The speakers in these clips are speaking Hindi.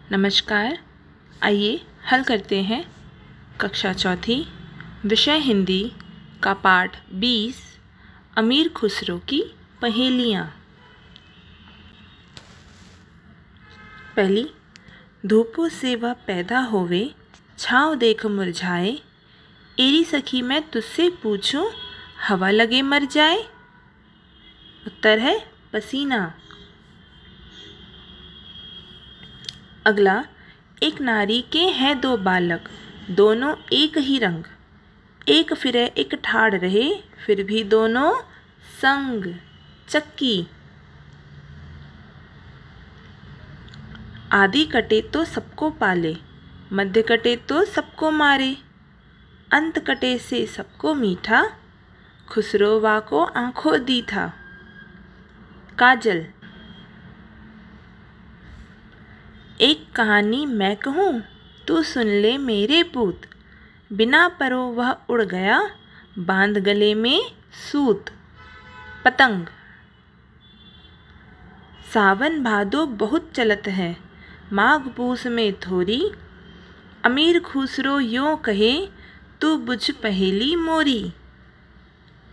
नमस्कार। आइए हल करते हैं कक्षा चौथी विषय हिंदी का पाठ 20 अमीर खुसरो की पहेलियाँ। पहली, धूपों से वह पैदा होवे, छाँव देख मुरझाए, एरी सखी मैं तुझसे पूछूं, हवा लगे मर जाए। उत्तर है पसीना। अगला, एक नारी के हैं दो बालक, दोनों एक ही रंग, एक फिरे एक ठाड़ रहे, फिर भी दोनों संग। चक्की। आदि कटे तो सबको पाले, मध्य कटे तो सबको मारे, अंत कटे से सबको मीठा, खुसरोवा को आंखों दी था। काजल। एक कहानी मैं कहूँ, तू सुन ले मेरे पूत, बिना परो वह उड़ गया, बांध गले में सूत। पतंग। सावन भादो बहुत चलत है, माघ पूस में थोरी, अमीर खुसरो यों कहे, तू बुझ पहेली मोरी।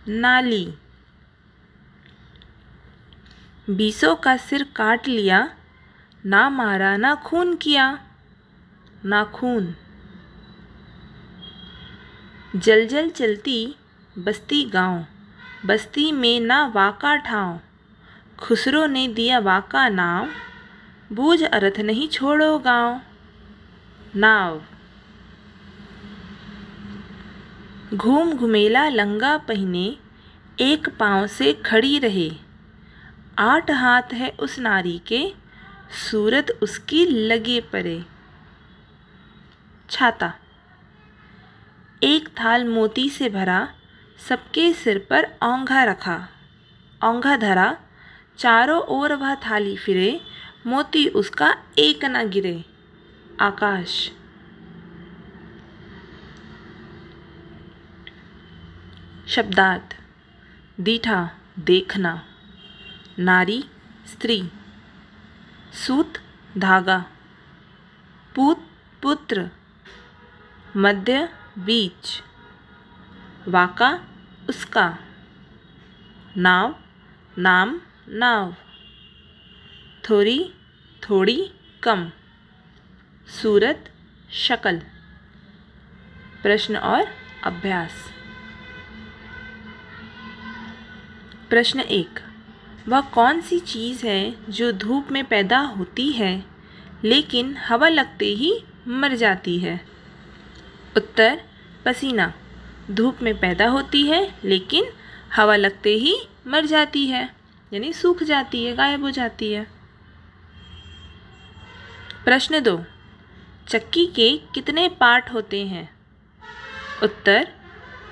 नाली। बीसों का सिर काट लिया, ना मारा ना खून किया, नाखून। जल जल चलती बस्ती गांव, बस्ती में ना वाका ठाव, खुसरो ने दिया वाका नाव, बूझ अर्थ नहीं छोड़ो गांव। नाव। घूम घुमेला लंगा पहिने, एक पाँव से खड़ी रहे, 8 हाथ है उस नारी के, सूरत उसकी लगे परे। छाता। एक थाल मोती से भरा, सबके सिर पर औंघा रखा, औंघा धरा, चारों ओर वह थाली फिरे, मोती उसका एक न गिरे। आकाश। शब्दार्थ। दीठा देखना, नारी स्त्री, सूत धागा, पूत पुत्र, मध्य बीच, वाका उसका, नाव नाम नाव, थोड़ी थोड़ी कम, सूरत शक्ल। प्रश्न और अभ्यास। प्रश्न 1, वह कौन सी चीज़ है जो धूप में पैदा होती है लेकिन हवा लगते ही मर जाती है? उत्तर पसीना। धूप में पैदा होती है लेकिन हवा लगते ही मर जाती है, यानी सूख जाती है, गायब हो जाती है। प्रश्न 2, चक्की के कितने पार्ट होते हैं? उत्तर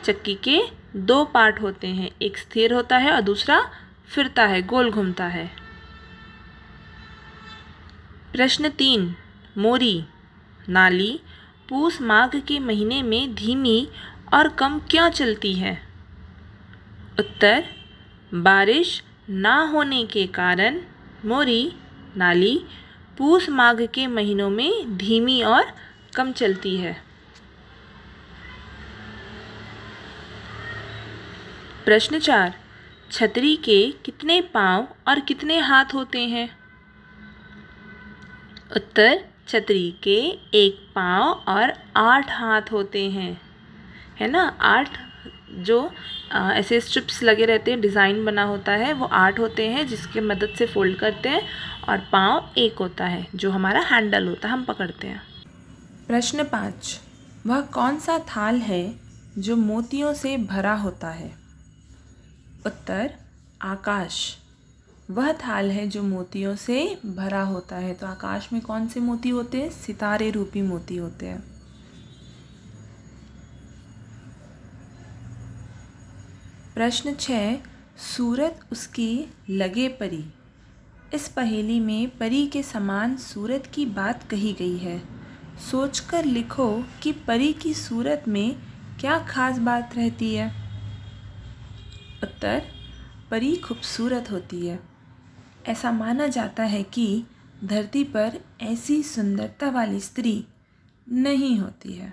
चक्की के 2 पार्ट होते हैं, एक स्थिर होता है और दूसरा फिरता है, गोल घूमता है। प्रश्न 3, मोरी नाली पूस माघ के महीने में धीमी और कम क्यों चलती है? उत्तर बारिश ना होने के कारण मोरी नाली पूस माघ के महीनों में धीमी और कम चलती है। प्रश्न 4, छतरी के कितने पाँव और कितने हाथ होते हैं? उत्तर छतरी के 1 पाँव और 8 हाथ होते हैं, है ना। 8 जो ऐसे स्ट्रिप्स लगे रहते हैं, डिज़ाइन बना होता है, वो 8 होते हैं जिसके मदद से फोल्ड करते हैं, और पाँव 1 होता है जो हमारा हैंडल होता है, हम पकड़ते हैं। प्रश्न 5, वह कौन सा थाल है जो मोतियों से भरा होता है? उत्तर आकाश। वह थाल है जो मोतियों से भरा होता है। तो आकाश में कौन से मोती होते हैं? सितारे रूपी मोती होते हैं। प्रश्न 6, सूरत उसकी लगे परी। इस पहेली में परी के समान सूरत की बात कही गई है। सोचकर लिखो कि परी की सूरत में क्या खास बात रहती है। उत्तर परी खूबसूरत होती है। ऐसा माना जाता है कि धरती पर ऐसी सुंदरता वाली स्त्री नहीं होती है।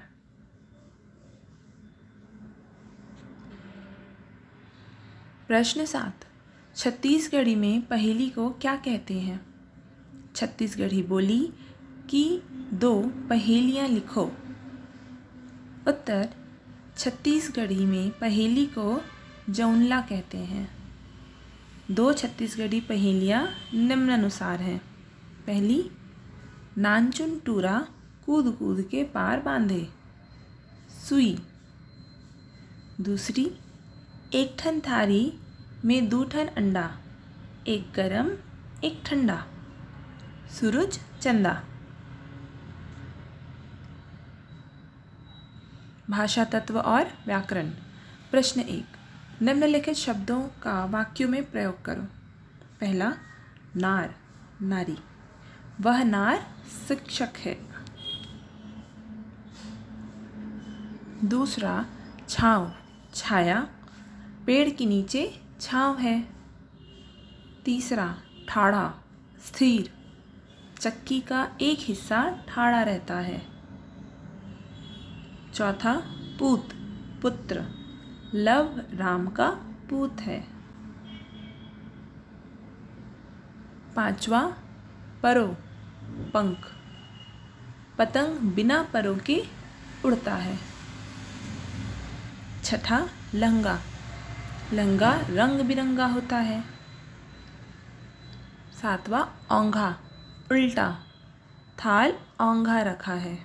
प्रश्न 7, छत्तीसगढ़ी में पहेली को क्या कहते हैं? छत्तीसगढ़ी बोली कि 2 पहेलियाँ लिखो। उत्तर, छत्तीसगढ़ी में पहेली को जौनला कहते हैं। 2 छत्तीसगढ़ी पहेलियाँ निम्नानुसार हैं। पहली, नानचुन टूरा कूद कूद के पार बांधे सुई। दूसरी, एक ठन थारी में 2 ठन अंडा, एक गरम एक ठंडा, सूरज चंदा। भाषा तत्व और व्याकरण। प्रश्न 1, निम्नलिखित शब्दों का वाक्यों में प्रयोग करो। पहला, नार नारी, वह नार शिक्षक है। दूसरा, छाँव छाया, पेड़ के नीचे छाँव है। तीसरा, ठाड़ा स्थिर, चक्की का एक हिस्सा ठाड़ा रहता है। चौथा, पूत पुत्र, लव राम का पूत है। पांचवा, परो पंख, पतंग बिना परों के उड़ता है। छठा, लंगा, लंगा रंग बिरंगा होता है। सातवां, औंघा उल्टा, थाल औंघा रखा है।